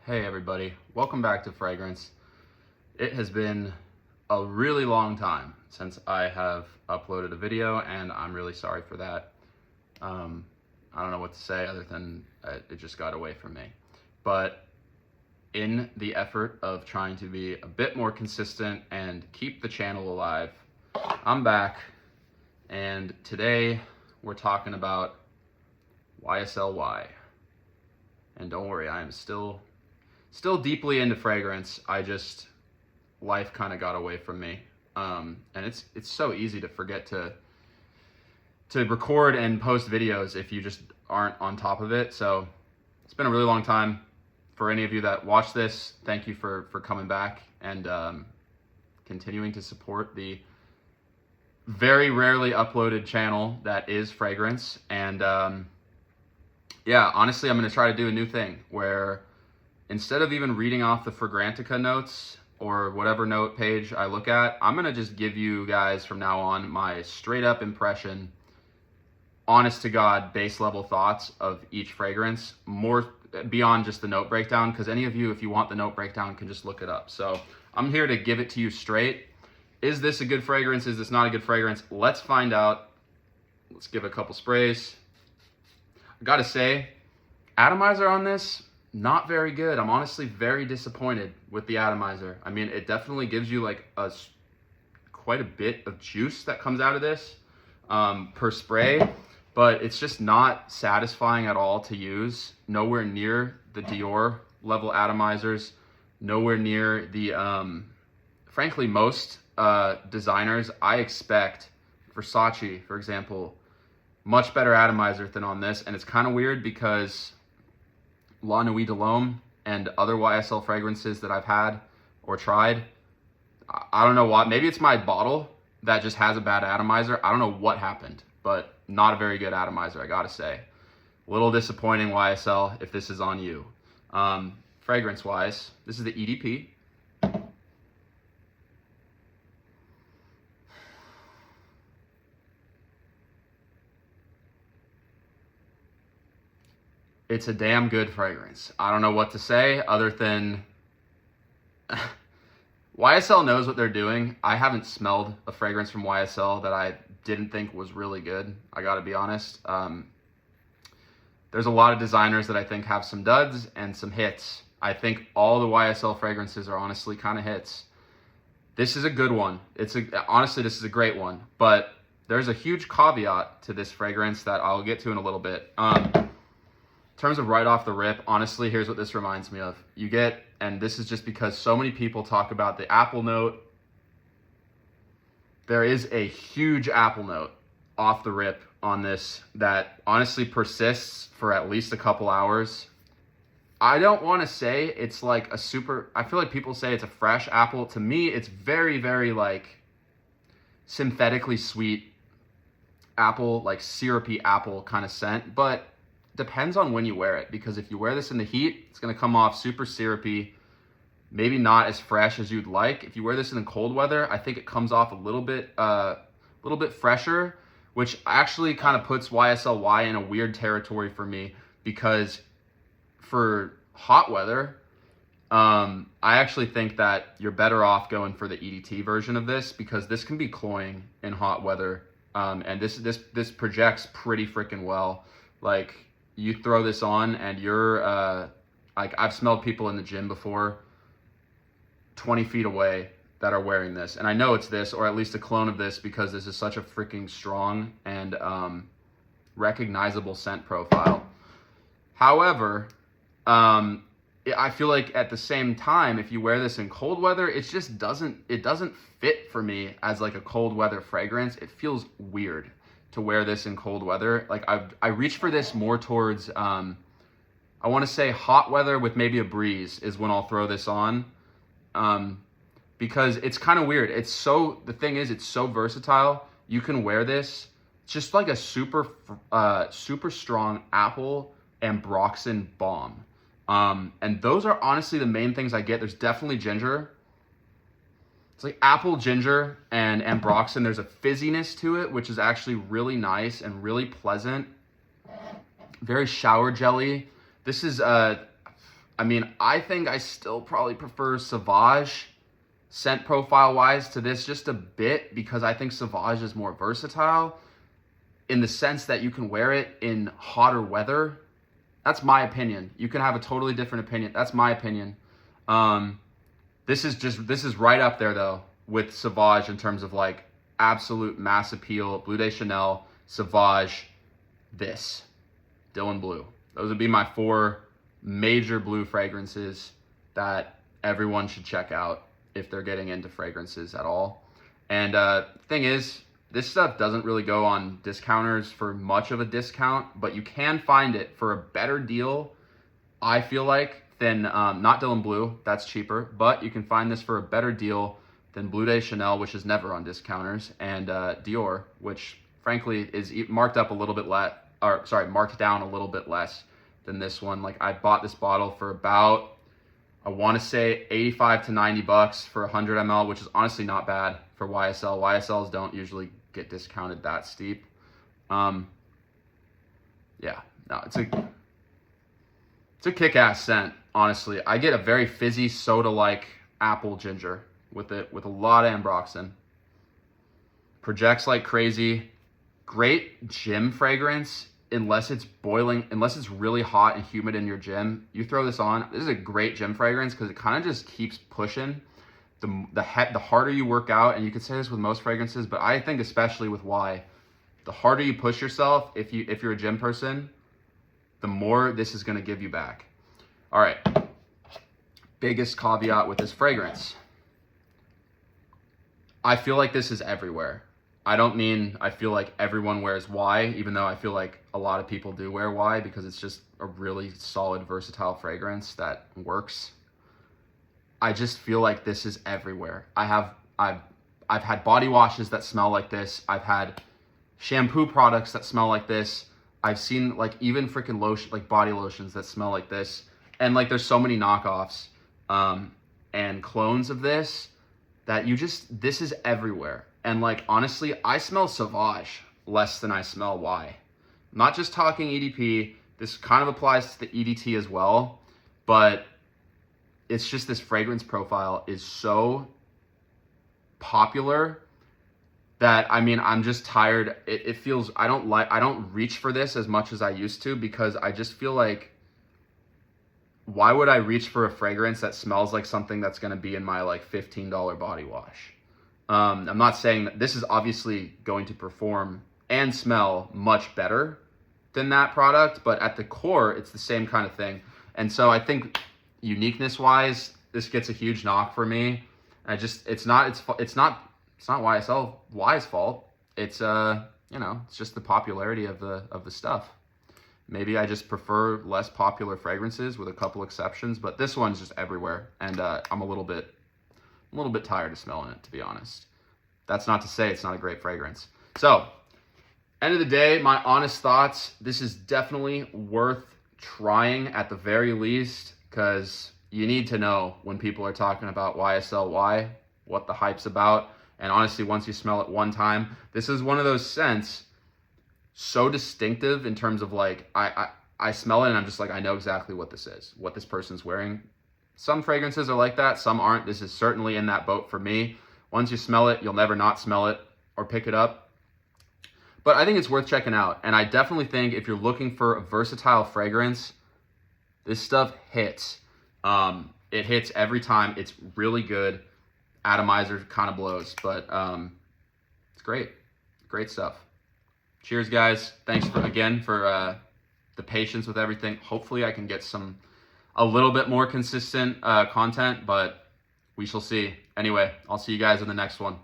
Hey everybody, welcome back to Fragrance. It has been a really long time since I have uploaded a video, and I'm really sorry for that. I don't know what to say other than it just got away from me. But in the effort of trying to be a bit more consistent and keep the channel alive, I'm back, and today we're talking about YSL. And don't worry, I am still deeply into fragrance. Life kind of got away from me. And it's so easy to forget to record and post videos if you just aren't on top of it. So it's been a really long time. For any of you that watch this, thank you for coming back and continuing to support the very rarely uploaded channel that is Fragrance. And yeah, honestly, I'm going to try to do a new thing where instead of even reading off the Fragrantica notes or whatever note page I look at, I'm going to just give you guys from now on my straight up impression, honest to God, base level thoughts of each fragrance, more beyond just the note breakdown, because any of you, if you want the note breakdown, can just look it up. So I'm here to give it to you straight. Is this a good fragrance? Is this not a good fragrance? Let's find out. Let's give a couple sprays. I gotta say, atomizer on this, not very good. I'm honestly very disappointed with the atomizer. I mean, it definitely gives you like quite a bit of juice that comes out of this per spray, but it's just not satisfying at all to use. Nowhere near the Dior level atomizers, nowhere near the, frankly, most designers. I expect Versace, for example, much better atomizer than on this. And it's kind of weird because La Nuit de l'Homme and other YSL fragrances that I've had or tried, I don't know why. Maybe it's my bottle that just has a bad atomizer. I don't know what happened, but not a very good atomizer, I gotta say. A little disappointing, YSL, if this is on you. Fragrance-wise, this is the EDP. It's a damn good fragrance. I don't know what to say other than YSL knows what they're doing. I haven't smelled a fragrance from YSL that I didn't think was really good. I gotta be honest. There's a lot of designers that I think have some duds and some hits. I think all the YSL fragrances are honestly kind of hits. This is a good one. Honestly, this is a great one, but there's a huge caveat to this fragrance that I'll get to in a little bit. In terms of right off the rip, honestly, here's what this reminds me of. You get, and this is just because so many people talk about the apple note. There is a huge apple note off the rip on this that honestly persists for at least a couple hours. I don't want to say it's like a super, I feel like people say it's a fresh apple. To me, it's very, very like synthetically sweet apple, like syrupy apple kind of scent, but depends on when you wear it, because if you wear this in the heat, it's going to come off super syrupy, maybe not as fresh as you'd like. If you wear this in the cold weather, I think it comes off a little bit fresher, which actually kind of puts YSL in a weird territory for me, because for hot weather, I actually think that you're better off going for the EDT version of this, because this can be cloying in hot weather, and this projects pretty freaking well. Like, you throw this on and you're, like, I've smelled people in the gym before 20 feet away that are wearing this. And I know it's this, or at least a clone of this, because this is such a freaking strong and recognizable scent profile. However, I feel like at the same time, if you wear this in cold weather, it just doesn't fit for me as like a cold weather fragrance. It feels weird to wear this in cold weather. Like I reach for this more towards, I want to say hot weather with maybe a breeze is when I'll throw this on, because it's kind of weird. The thing is, it's so versatile. You can wear this just like a super strong apple and Ambroxan bomb. And those are honestly the main things I get. There's definitely ginger. It's like apple, ginger, and Ambroxan. There's a fizziness to it, which is actually really nice and really pleasant. Very shower jelly. This is I mean, I think I still probably prefer Sauvage scent profile wise to this just a bit, because I think Sauvage is more versatile in the sense that you can wear it in hotter weather. That's my opinion. You can have a totally different opinion. That's my opinion. This is right up there though with Sauvage in terms of like absolute mass appeal. Bleu de Chanel, Sauvage, this, Dylan Blue. Those would be my 4 major blue fragrances that everyone should check out if they're getting into fragrances at all. And thing is, this stuff doesn't really go on discounters for much of a discount, but you can find it for a better deal, I feel like, than, not Dylan Blue, that's cheaper, but you can find this for a better deal than Bleu de Chanel, which is never on discounters, and Dior, which frankly is marked up a little bit marked down a little bit less than this one. Like, I bought this bottle for about, I want to say 85 to 90 bucks for 100 ml, which is honestly not bad for YSL. YSLs don't usually get discounted that steep. Yeah, no, it's a kick-ass scent, honestly. I get a very fizzy soda-like apple ginger with it, with a lot of ambroxan. Projects like crazy. Great gym fragrance. Unless it's boiling, unless it's really hot and humid in your gym, you throw this on. This is a great gym fragrance because it kind of just keeps pushing. The harder you work out, and you could say this with most fragrances, but I think especially with Y, the harder you push yourself, if you're a gym person, the more this is going to give you back. All right, biggest caveat with this fragrance. I feel like this is everywhere. I don't mean I feel like everyone wears Y, even though I feel like a lot of people do wear Y, because it's just a really solid, versatile fragrance that works. I just feel like this is everywhere. I've had body washes that smell like this. I've had shampoo products that smell like this. I've seen like even freaking lotion, like body lotions that smell like this. And like there's so many knockoffs and clones of this that this is everywhere. And like, honestly, I smell Sauvage less than I smell Y. I'm not just talking EDP. This kind of applies to the EDT as well, but it's just this fragrance profile is so popular that, I mean, I'm just tired. It feels, I don't reach for this as much as I used to, because I just feel like, why would I reach for a fragrance that smells like something that's going to be in my like $15 body wash? I'm not saying that this is obviously going to perform and smell much better than that product, but at the core, it's the same kind of thing. And so I think uniqueness wise, this gets a huge knock for me. It's not YSL Y's fault. It's it's just the popularity of the stuff. Maybe I just prefer less popular fragrances with a couple exceptions, but this one's just everywhere, and I'm a little bit tired of smelling it, to be honest. That's not to say it's not a great fragrance. So, end of the day, my honest thoughts, this is definitely worth trying at the very least, because you need to know when people are talking about YSL Y, what the hype's about. And honestly, once you smell it one time, this is one of those scents so distinctive in terms of like, I smell it and I'm just like, I know exactly what this is, what this person's wearing. Some fragrances are like that, some aren't. This is certainly in that boat for me. Once you smell it, you'll never not smell it or pick it up. But I think it's worth checking out. And I definitely think if you're looking for a versatile fragrance, this stuff hits. It hits every time. It's really good. Atomizer kind of blows, but it's great. Great stuff. Cheers, guys. Thanks again for the patience with everything. Hopefully I can get a little bit more consistent content, but we shall see. Anyway, I'll see you guys in the next one.